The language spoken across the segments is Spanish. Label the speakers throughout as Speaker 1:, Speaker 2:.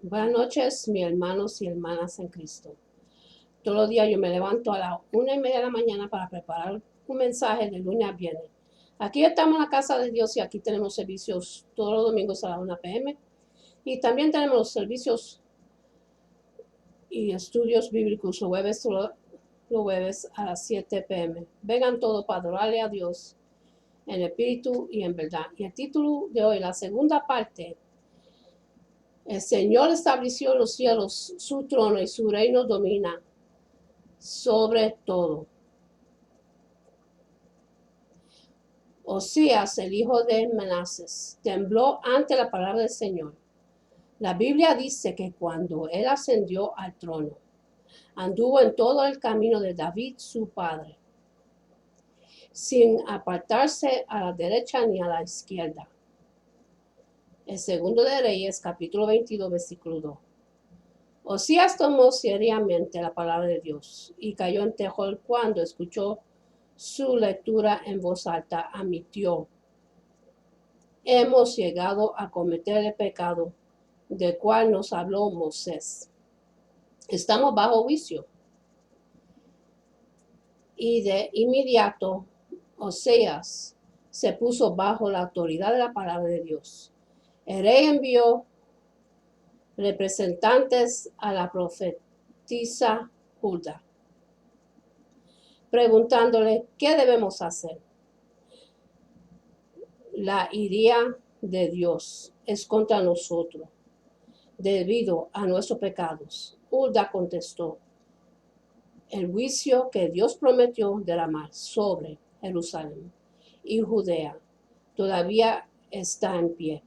Speaker 1: Buenas noches, mis hermanos y hermanas en Cristo. Todos los días yo me levanto a las 1:30 de la mañana para preparar un mensaje de lunes a viernes. Aquí estamos en la casa de Dios y aquí tenemos servicios todos los domingos a las 1 p.m. Y también tenemos los servicios y estudios bíblicos los jueves a las 7 p.m. Vengan todos para adorarle a Dios en espíritu y en verdad. Y el título de hoy, la segunda parte: el Señor estableció en los cielos su trono y su reino domina sobre todo. Osías, el hijo de Manasés, tembló ante la palabra del Señor. La Biblia dice que cuando él ascendió al trono, anduvo en todo el camino de David, su padre, sin apartarse a la derecha ni a la izquierda. El segundo de Reyes, capítulo 22, versículo 2. Osías tomó seriamente la palabra de Dios y cayó en terror cuando escuchó su lectura en voz alta. Admitió: hemos llegado a cometer el pecado del cual nos habló Moisés. Estamos bajo juicio. Y de inmediato Osías se puso bajo la autoridad de la palabra de Dios. El rey envió representantes a la profetisa Hulda, preguntándole qué debemos hacer. La ira de Dios es contra nosotros debido a nuestros pecados. Hulda contestó: el juicio que Dios prometió derramar sobre Jerusalén y Judea todavía está en pie.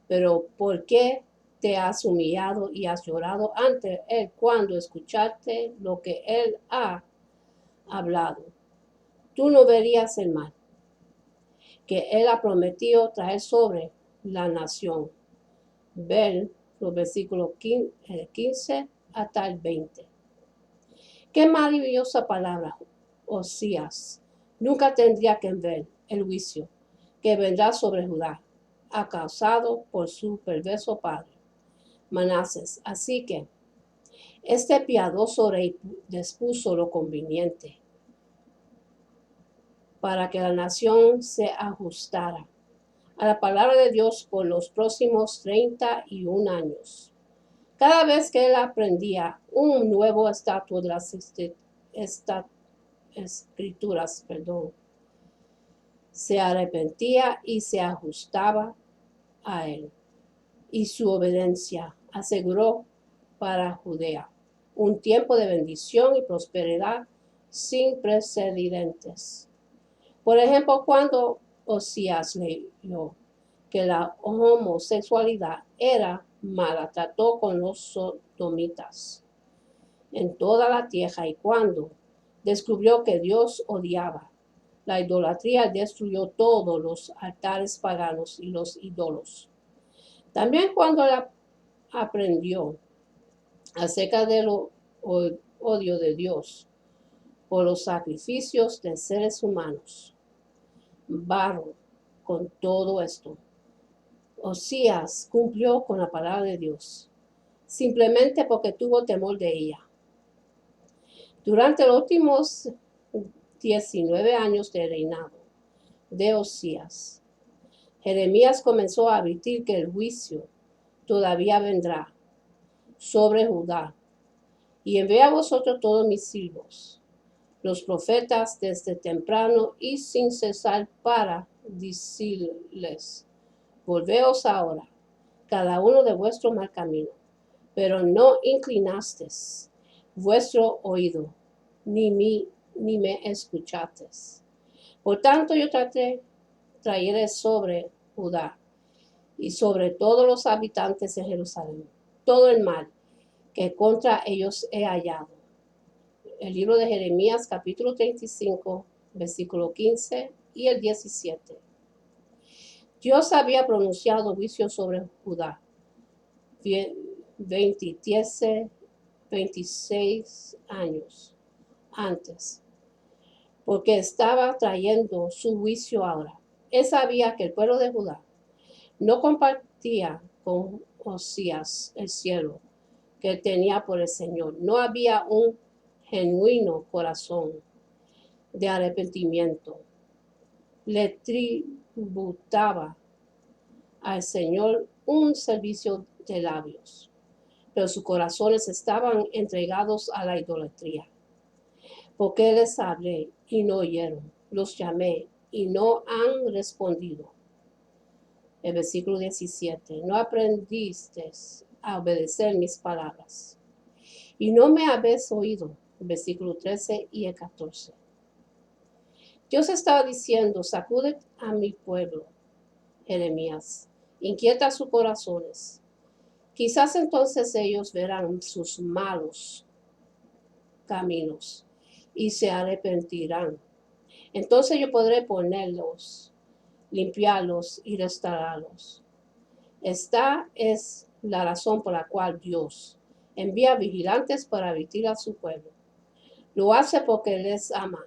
Speaker 1: Pero ¿por qué te has humillado y has llorado ante él cuando escuchaste lo que él ha hablado? Tú no verías el mal que él ha prometido traer sobre la nación. Ver los versículos 15 hasta el 20. Qué maravillosa palabra. Osías nunca tendría que ver el juicio que vendrá sobre Judá, causado por su perverso padre, Manasés. Así que este piadoso rey dispuso lo conveniente para que la nación se ajustara a la palabra de Dios por los próximos 31 años. Cada vez que él aprendía un nuevo estatuto de las escrituras, se arrepentía y se ajustaba a él, y su obediencia aseguró para Judea un tiempo de bendición y prosperidad sin precedentes. Por ejemplo, cuando Osías leyó que la homosexualidad era mala, trató con los sodomitas en toda la tierra, y cuando descubrió que Dios odiaba la idolatría, destruyó todos los altares paganos y los ídolos. También cuando él aprendió acerca del odio de Dios por los sacrificios de seres humanos, barro con todo esto, Osías cumplió con la palabra de Dios, simplemente porque tuvo temor de ella. Durante los últimos 19 años de reinado de Osías, Jeremías comenzó a advertir que el juicio todavía vendrá sobre Judá. Y envié a vosotros todos mis siervos, los profetas, desde temprano y sin cesar, para decirles: volveos ahora, cada uno de vuestro mal camino. Pero no inclinasteis vuestro oído, ni me escuchasteis. Por tanto, yo traeré sobre Judá y sobre todos los habitantes de Jerusalén todo el mal que contra ellos he hallado. El libro de Jeremías, capítulo 35, versículo 15 y el 17. Dios había pronunciado juicio sobre Judá 26 años antes, porque estaba trayendo su juicio ahora. Él sabía que el pueblo de Judá no compartía con Osías, el siervo, que tenía por el Señor. No había un genuino corazón de arrepentimiento. Le tributaba al Señor un servicio de labios, pero sus corazones estaban entregados a la idolatría. Porque les hablé y no oyeron, los llamé y no han respondido. El versículo 17, no aprendisteis a obedecer mis palabras y no me habéis oído. El versículo 13 y el 14. Dios estaba diciendo, sacude a mi pueblo, Jeremías, inquieta sus corazones. Quizás entonces ellos verán sus malos caminos y se arrepentirán. Entonces yo podré ponerlos, limpiarlos y restaurarlos. Esta es la razón por la cual Dios envía vigilantes para vigilar a su pueblo. Lo hace porque les ama.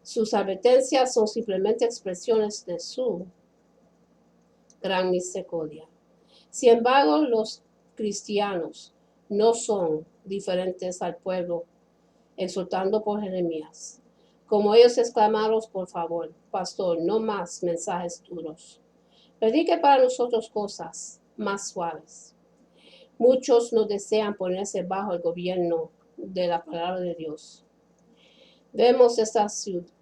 Speaker 1: Sus advertencias son simplemente expresiones de su gran misericordia. Sin embargo, los cristianos no son diferentes al pueblo exhortando por Jeremías. Como ellos exclamaron, por favor, pastor, no más mensajes duros. Predique para nosotros cosas más suaves. Muchos no desean ponerse bajo el gobierno de la palabra de Dios. Vemos esta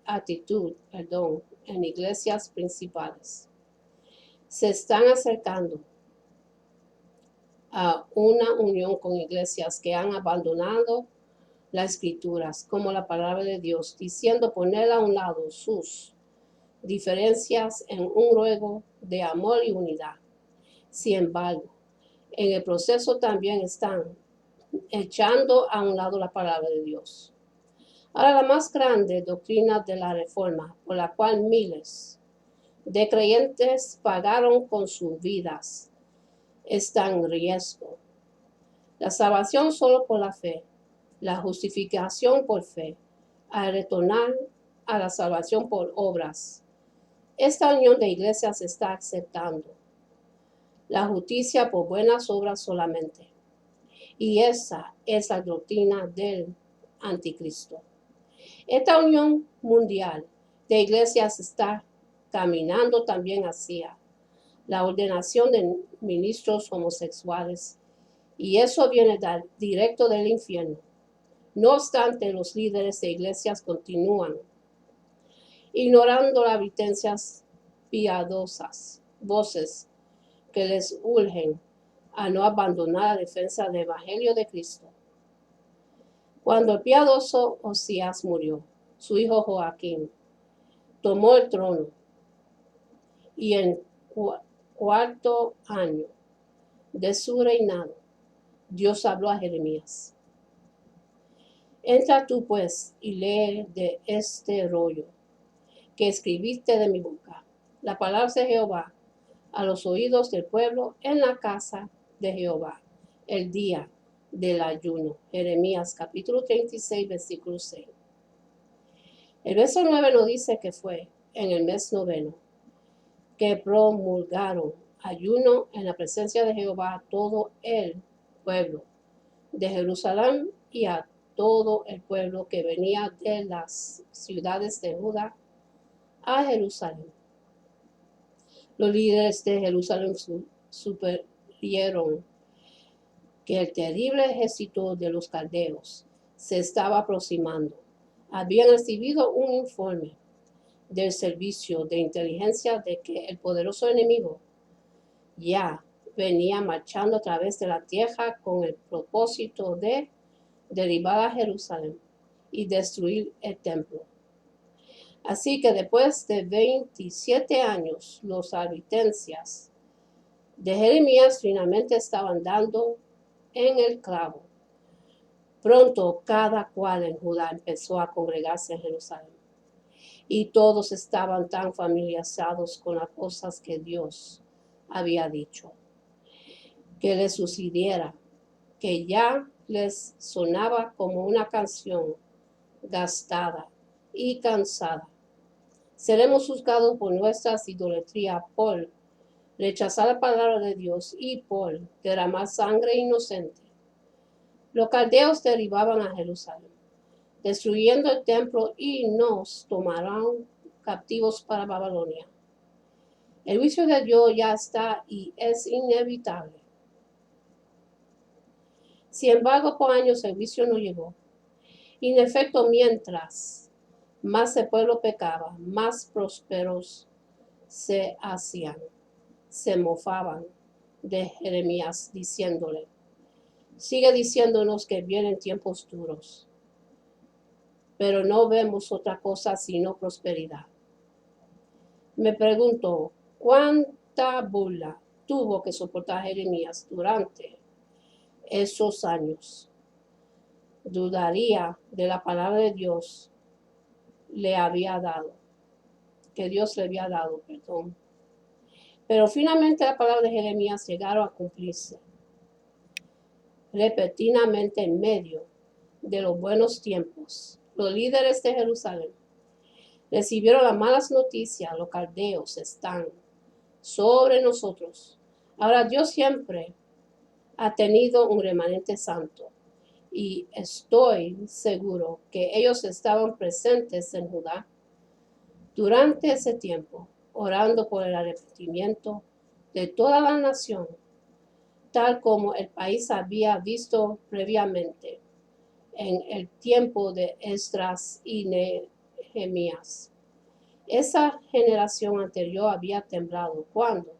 Speaker 1: actitud, en iglesias principales. Se están acercando a una unión con iglesias que han abandonado las escrituras como la palabra de Dios, diciendo poner a un lado sus diferencias en un ruego de amor y unidad. Sin embargo, en el proceso también están echando a un lado la palabra de Dios. Ahora, la más grande doctrina de la Reforma, por la cual miles de creyentes pagaron con sus vidas, está en riesgo. La salvación solo por la fe, la justificación por fe, al retornar a la salvación por obras. Esta unión de iglesias está aceptando la justicia por buenas obras solamente. Y esa es la doctrina del anticristo. Esta unión mundial de iglesias está caminando también hacia la ordenación de ministros homosexuales, y eso viene directo del infierno. No obstante, los líderes de iglesias continúan ignorando las advertencias piadosas, voces que les urgen a no abandonar la defensa del Evangelio de Cristo. Cuando el piadoso Osías murió, su hijo Joaquín tomó el trono y en cuarto año de su reinado, Dios habló a Jeremías. Entra tú pues y lee de este rollo que escribiste de mi boca, la palabra de Jehová a los oídos del pueblo en la casa de Jehová, el día del ayuno. Jeremías capítulo 36, versículo 6. El verso 9 nos dice que fue en el mes noveno que promulgaron ayuno en la presencia de Jehová a todo el pueblo de Jerusalén y a todo el pueblo que venía de las ciudades de Judá a Jerusalén. Los líderes de Jerusalén supieron que el terrible ejército de los caldeos se estaba aproximando. Habían recibido un informe del servicio de inteligencia de que el poderoso enemigo ya venía marchando a través de la tierra con el propósito de derribar a Jerusalén y destruir el templo. Así que después de 27 años, las advertencias de Jeremías finalmente estaban dando en el clavo. Pronto cada cual en Judá empezó a congregarse en Jerusalén. Y todos estaban tan familiarizados con las cosas que Dios había dicho, que les sucediera, que ya les sonaba como una canción gastada y cansada. Seremos juzgados por nuestras idolatrías, por rechazar la palabra de Dios y por derramar sangre inocente, los caldeos derribaban a Jerusalén, destruyendo el templo y nos tomarán captivos para Babilonia. El juicio de Dios ya está y es inevitable. Sin embargo, por años el juicio no llegó. Y en efecto, mientras más el pueblo pecaba, más prósperos se hacían. Se mofaban de Jeremías, diciéndole: sigue diciéndonos que vienen tiempos duros, pero no vemos otra cosa sino prosperidad. Me pregunto, ¿cuánta burla tuvo que soportar Jeremías durante esos años? Dudaría de la palabra de Dios le había dado, que Dios le había dado, perdón. Pero finalmente la palabra de Jeremías llegaron a cumplirse repentinamente en medio de los buenos tiempos. Los líderes de Jerusalén recibieron las malas noticias: los caldeos están sobre nosotros. Ahora Dios siempre ha tenido un remanente santo y estoy seguro que ellos estaban presentes en Judá durante ese tiempo, orando por el arrepentimiento de toda la nación, tal como el país había visto previamente en el tiempo de Esdras y Nehemías. Esa generación anterior había temblado cuando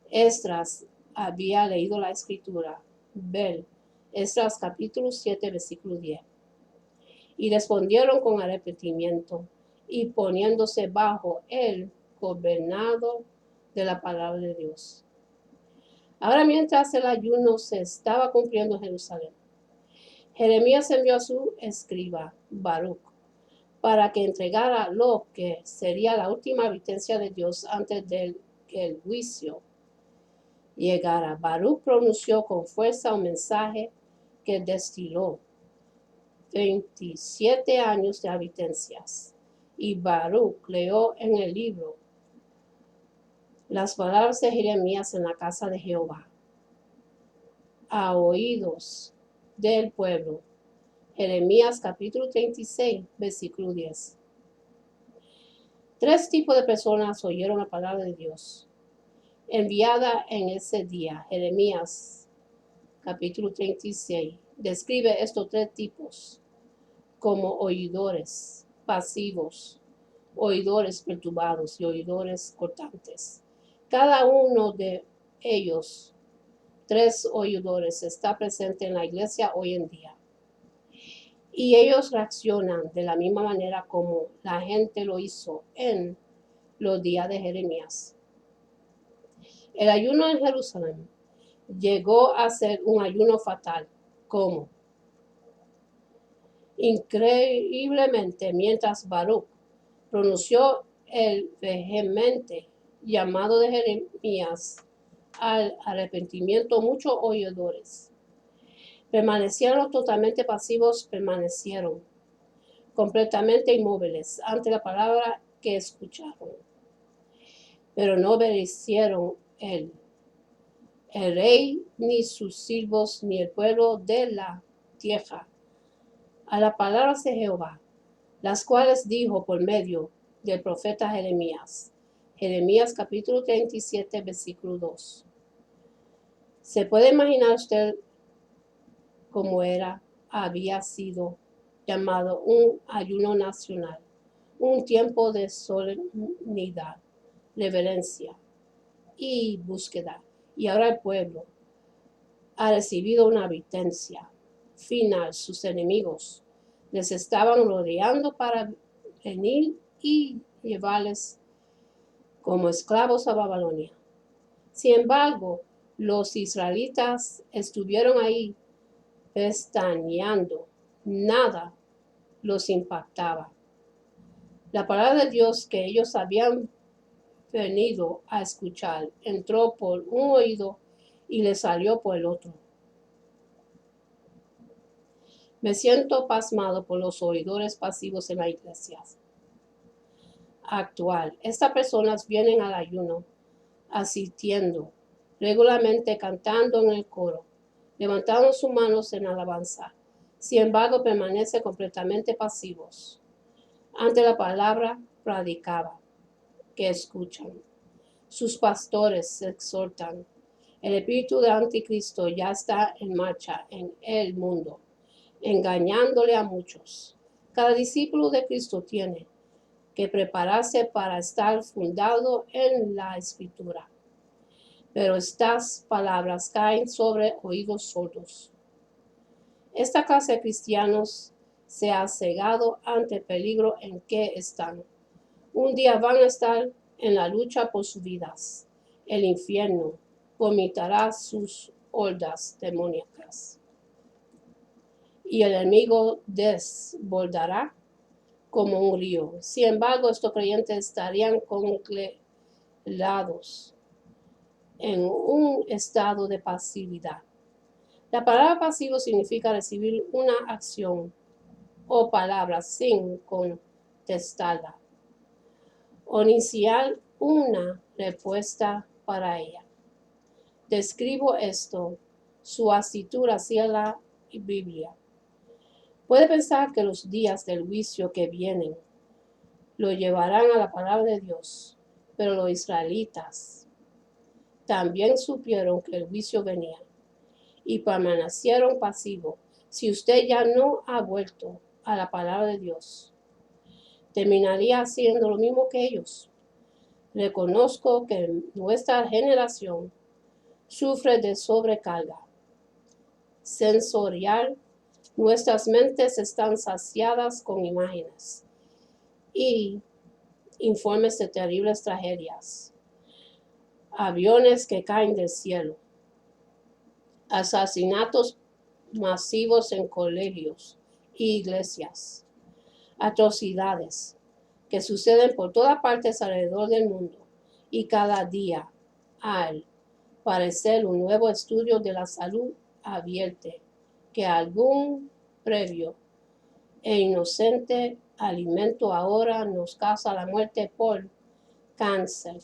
Speaker 1: Esdras había leído la escritura. Ver Esdras capítulo 7, versículo 10. Y respondieron con arrepentimiento y poniéndose bajo el gobernado de la palabra de Dios. Ahora, mientras el ayuno se estaba cumpliendo en Jerusalén, Jeremías envió a su escriba Baruc para que entregara lo que sería la última advertencia de Dios antes de que el juicio llegara. Baruc pronunció con fuerza un mensaje que destiló 27 años de advertencias. Y Baruc leyó en el libro las palabras de Jeremías en la casa de Jehová a oídos del pueblo. Jeremías capítulo 36, versículo 10. 3 tipos de personas oyeron la palabra de Dios enviada en ese día. Jeremías capítulo 36 describe estos 3 tipos como oidores pasivos, oidores perturbados y oidores cortantes. Cada uno de ellos, 3 oidores, está presente en la iglesia hoy en día. Y ellos reaccionan de la misma manera como la gente lo hizo en los días de Jeremías. El ayuno en Jerusalén llegó a ser un ayuno fatal. ¿Cómo? Increíblemente, mientras Baruc pronunció el vehemente llamado de Jeremías al arrepentimiento, muchos oidores permanecieron totalmente pasivos, permanecieron completamente inmóviles ante la palabra que escucharon, pero no obedecieron el rey, ni sus siervos, ni el pueblo de la tierra, a las palabras de Jehová, las cuales dijo por medio del profeta Jeremías. Jeremías capítulo 37, versículo 2. ¿Se puede imaginar usted cómo había sido llamado un ayuno nacional, un tiempo de solemnidad, reverencia y búsqueda? Y ahora el pueblo ha recibido una advertencia final. Sus enemigos les estaban rodeando para venir y llevarles como esclavos a Babilonia. Sin embargo, los israelitas estuvieron ahí pestañeando. Nada los impactaba. La palabra de Dios que ellos habían venido a escuchar entró por un oído y le salió por el otro. Me siento pasmado por los oidores pasivos en la iglesia actual. Estas personas vienen al ayuno asistiendo regularmente, cantando en el coro, levantando sus manos en alabanza. Sin embargo, permanece completamente pasivos ante la palabra predicada que escuchan. Sus pastores se exhortan. El espíritu del anticristo ya está en marcha en el mundo, engañándole a muchos. Cada discípulo de Cristo tiene que prepararse para estar fundado en la Escritura. Pero estas palabras caen sobre oídos sordos. Esta clase de cristianos se ha cegado ante el peligro en que están. Un día van a estar en la lucha por sus vidas. El infierno vomitará sus hordas demoníacas. Y el enemigo desbordará como un río. Sin embargo, estos creyentes estarían congelados en un estado de pasividad. La palabra pasivo significa recibir una acción o palabra sin contestarla o iniciar una respuesta para ella. Describo esto, su actitud hacia la Biblia. Puede pensar que los días del juicio que vienen lo llevarán a la palabra de Dios, pero los israelitas también supieron que el juicio venía y permanecieron pasivos. Si usted ya no ha vuelto a la palabra de Dios, terminaría haciendo lo mismo que ellos. Reconozco que nuestra generación sufre de sobrecarga sensorial. Nuestras mentes están saciadas con imágenes y informes de terribles tragedias. Aviones que caen del cielo, asesinatos masivos en colegios e iglesias, atrocidades que suceden por todas partes alrededor del mundo, y cada día, al parecer, un nuevo estudio de la salud advierte que algún previo e inocente alimento ahora nos causa la muerte por cáncer.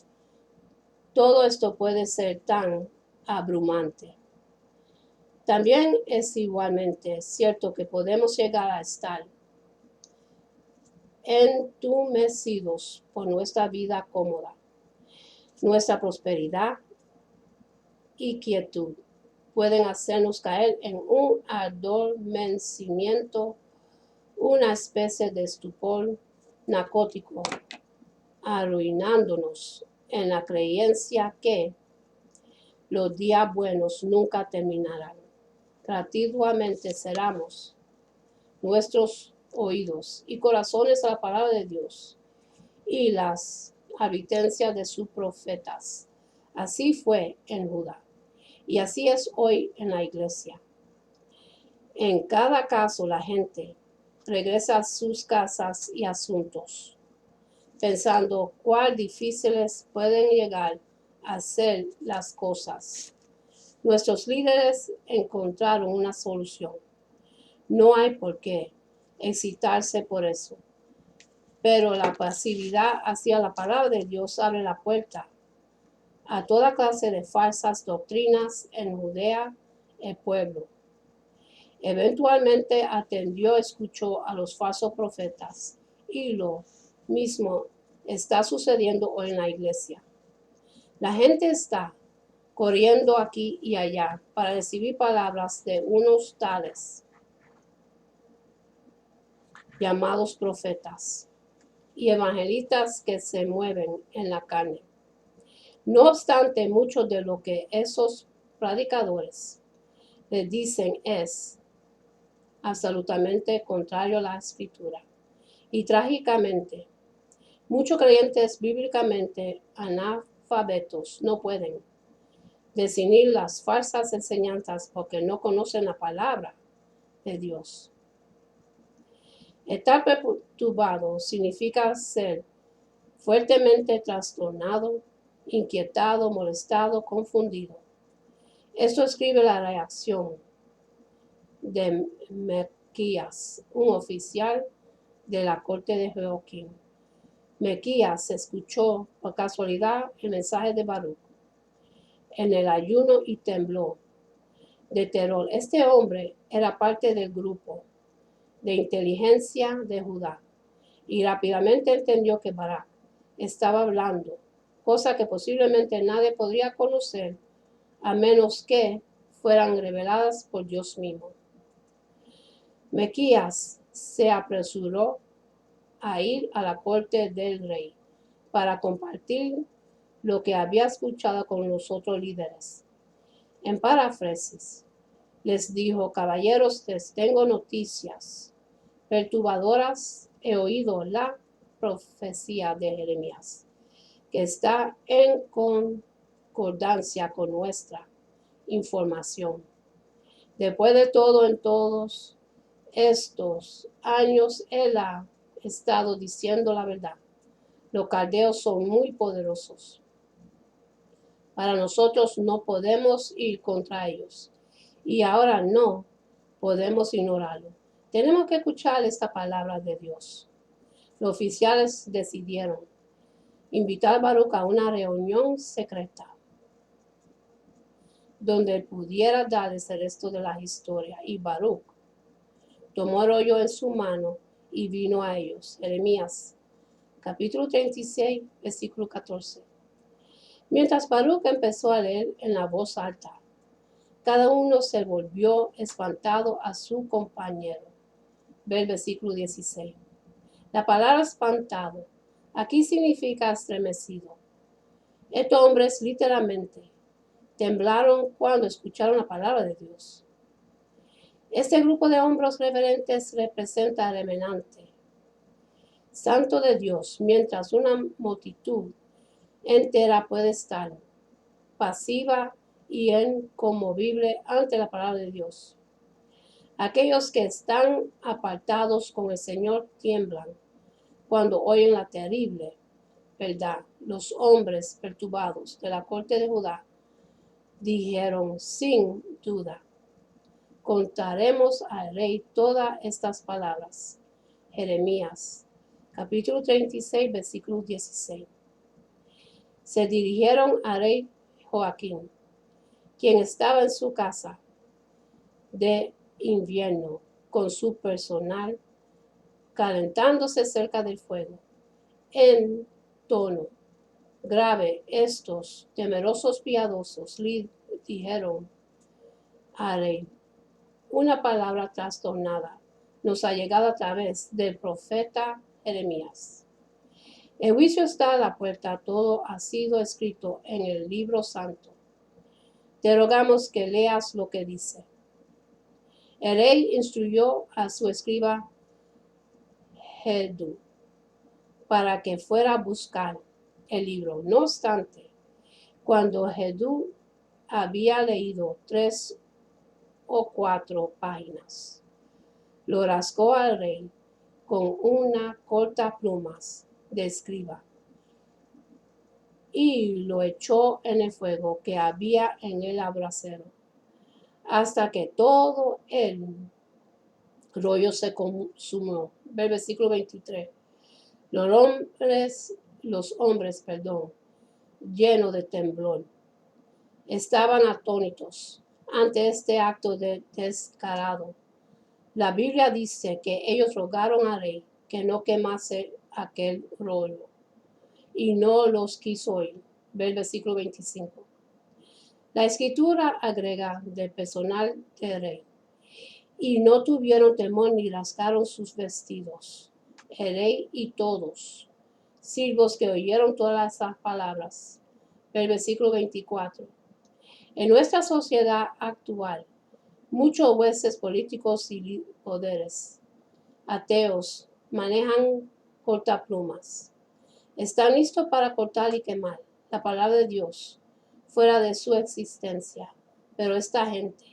Speaker 1: Todo esto puede ser tan abrumante. También es igualmente cierto que podemos llegar a estar entumecidos por nuestra vida cómoda, nuestra prosperidad y quietud. Pueden hacernos caer en un adormecimiento, una especie de estupor narcótico, arruinándonos en la creencia que los días buenos nunca terminarán. Gratuitamente cerramos nuestros oídos y corazones a la palabra de Dios y las advertencias de sus profetas. Así fue en Judá y así es hoy en la iglesia. En cada caso, la gente regresa a sus casas y asuntos, pensando cuán difíciles pueden llegar a ser las cosas. Nuestros líderes encontraron una solución. No hay por qué excitarse por eso. Pero la pasividad hacia la palabra de Dios abre la puerta a toda clase de falsas doctrinas en Judea, el pueblo. Eventualmente atendió, escuchó a los falsos profetas, y lo mismo está sucediendo hoy en la iglesia. La gente está corriendo aquí y allá para recibir palabras de unos tales llamados profetas y evangelistas que se mueven en la carne. No obstante, mucho de lo que esos predicadores les dicen es absolutamente contrario a la escritura. Y trágicamente, muchos creyentes bíblicamente analfabetos no pueden discernir las falsas enseñanzas porque no conocen la palabra de Dios. Estar perturbado significa ser fuertemente trastornado, inquietado, molestado, confundido. Esto escribe la reacción de Mequías, un oficial de la corte de Joaquín. Mequías escuchó por casualidad el mensaje de Baruch en el ayuno y tembló de terror. Este hombre era parte del grupo de inteligencia de Judá y rápidamente entendió que Barak estaba hablando, cosa que posiblemente nadie podría conocer a menos que fueran reveladas por Dios mismo. Miquías se apresuró a ir a la corte del rey para compartir lo que había escuchado con los otros líderes. En paráfrasis, les dijo: caballeros, les tengo noticias perturbadoras. He oído la profecía de Jeremías, que está en concordancia con nuestra información. Después de todo, en todos estos años, él ha estado diciendo la verdad. Los caldeos son muy poderosos. Para nosotros no podemos ir contra ellos. Y ahora no podemos ignorarlo. Tenemos que escuchar esta palabra de Dios. Los oficiales decidieron invitar a Baruch a una reunión secreta donde él pudiera darles el resto de la historia. Y Baruch tomó el rollo en su mano y vino a ellos. Jeremías, capítulo 36, versículo 14. Mientras Baruch empezó a leer en la voz alta, cada uno se volvió espantado a su compañero. Ve el versículo 16. La palabra espantado aquí significa estremecido. Estos hombres literalmente temblaron cuando escucharon la palabra de Dios. Este grupo de hombres reverentes representa al remanente santo de Dios, mientras una multitud entera puede estar pasiva y inconmovible ante la palabra de Dios. Aquellos que están apartados con el Señor tiemblan cuando oyen la terrible verdad. Los hombres perturbados de la corte de Judá dijeron: sin duda, contaremos al rey todas estas palabras. Jeremías, capítulo 36, versículo 16. Se dirigieron al rey Joaquín, quien estaba en su casa de invierno con su personal calentándose cerca del fuego. En tono grave, estos temerosos piadosos le dijeron al rey: una palabra trastornada nos ha llegado a través del profeta Jeremías. El juicio está a la puerta, todo ha sido escrito en el libro santo. Te rogamos que leas lo que dice. El rey instruyó a su escriba Jehú para que fuera a buscar el libro. No obstante, cuando Jehú había leído 3 o 4 páginas, lo rasgó al rey con una corta plumas de escriba y lo echó en el fuego que había en el abrasero, hasta que todo el rollo se consumió. Ve el versículo 23. Los hombres, llenos de temblor, estaban atónitos ante este acto descarado. La Biblia dice que ellos rogaron al rey que no quemase aquel rollo y no los quiso oír. Ve el versículo 25. La escritura agrega del personal del rey: y no tuvieron temor ni rasgaron sus vestidos. El rey y todos siervos que oyeron todas esas palabras. El versículo 24. En nuestra sociedad actual, muchos jueces políticos y poderes ateos manejan cortaplumas. Están listos para cortar y quemar la palabra de Dios fuera de su existencia. Pero esta gente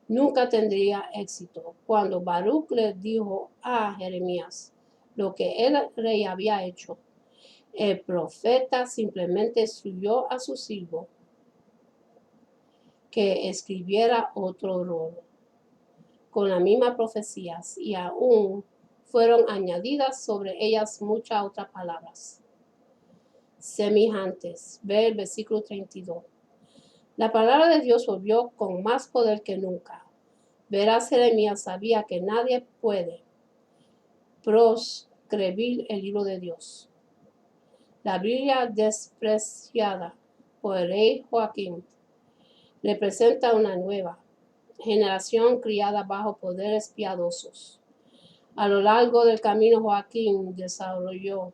Speaker 1: nunca tendría éxito. Cuando Baruch le dijo a Jeremías lo que el rey había hecho, el profeta simplemente instruyó a su siervo que escribiera otro rollo con las mismas profecías, y aún fueron añadidas sobre ellas muchas otras palabras semejantes. Ve el versículo 32. La palabra de Dios volvió con más poder que nunca. Verás, Jeremías sabía que nadie puede proscribir el libro de Dios. La Biblia despreciada por el rey Joaquín representa una nueva generación criada bajo poderes piadosos. A lo largo del camino, Joaquín desarrolló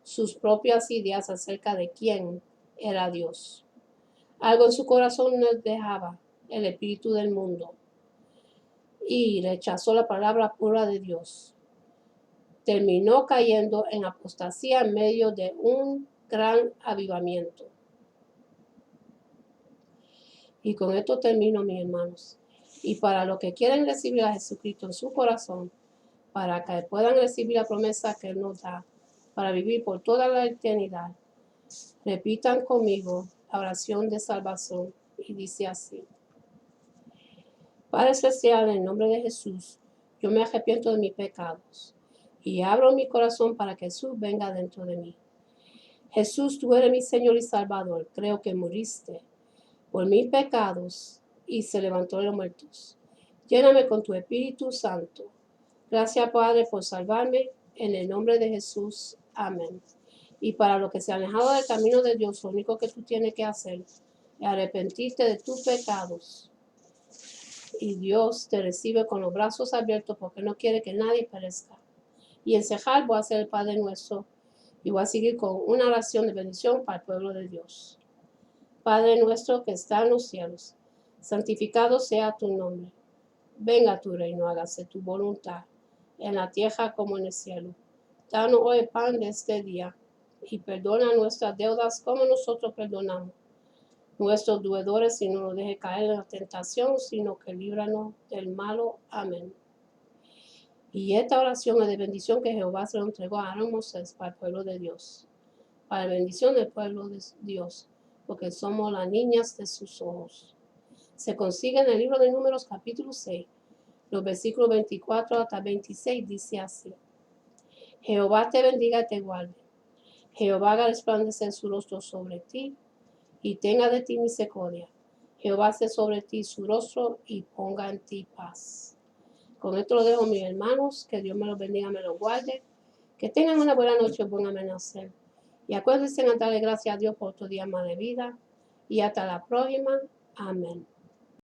Speaker 1: sus propias ideas acerca de quién era Dios. Algo en su corazón no dejaba el espíritu del mundo y rechazó la palabra pura de Dios. Terminó cayendo en apostasía en medio de un gran avivamiento. Y con esto termino, mis hermanos. Y para los que quieren recibir a Jesucristo en su corazón, para que puedan recibir la promesa que Él nos da, para vivir por toda la eternidad, repitan conmigo la oración de salvación y dice así: Padre Celestial, en el nombre de Jesús, yo me arrepiento de mis pecados y abro mi corazón para que Jesús venga dentro de mí. Jesús, tú eres mi Señor y Salvador. Creo que moriste por mis pecados y se levantó de los muertos. Lléname con tu Espíritu Santo. Gracias, Padre, por salvarme. En el nombre de Jesús. Amén. Y para los que se han alejado del camino de Dios, lo único que tú tienes que hacer es arrepentirte de tus pecados. Y Dios te recibe con los brazos abiertos porque no quiere que nadie perezca. Y en cejar voy a hacer el Padre Nuestro y voy a seguir con una oración de bendición para el pueblo de Dios. Padre nuestro que está en los cielos, santificado sea tu nombre. Venga tu reino, hágase tu voluntad, en la tierra como en el cielo. Danos hoy el pan de este día y perdona nuestras deudas como nosotros perdonamos nuestros deudores, y no nos deje caer en la tentación, sino que líbranos del malo. Amén. Y esta oración es de bendición que Jehová se lo entregó a Aarón Moisés para el pueblo de Dios, para la bendición del pueblo de Dios, porque somos las niñas de sus ojos. Se consigue en el libro de Números capítulo 6, los versículos 24 hasta 26, dice así: Jehová te bendiga y te guarde. Jehová haga resplandecer su rostro sobre ti y tenga de ti misericordia. Jehová hace sobre ti su rostro y ponga en ti paz. Con esto lo dejo, mis hermanos. Que Dios me los bendiga, me los guarde. Que tengan una buena noche, un buen amanecer. Y acuérdense en darle gracias a Dios por otro día más de vida. Y hasta la próxima. Amén.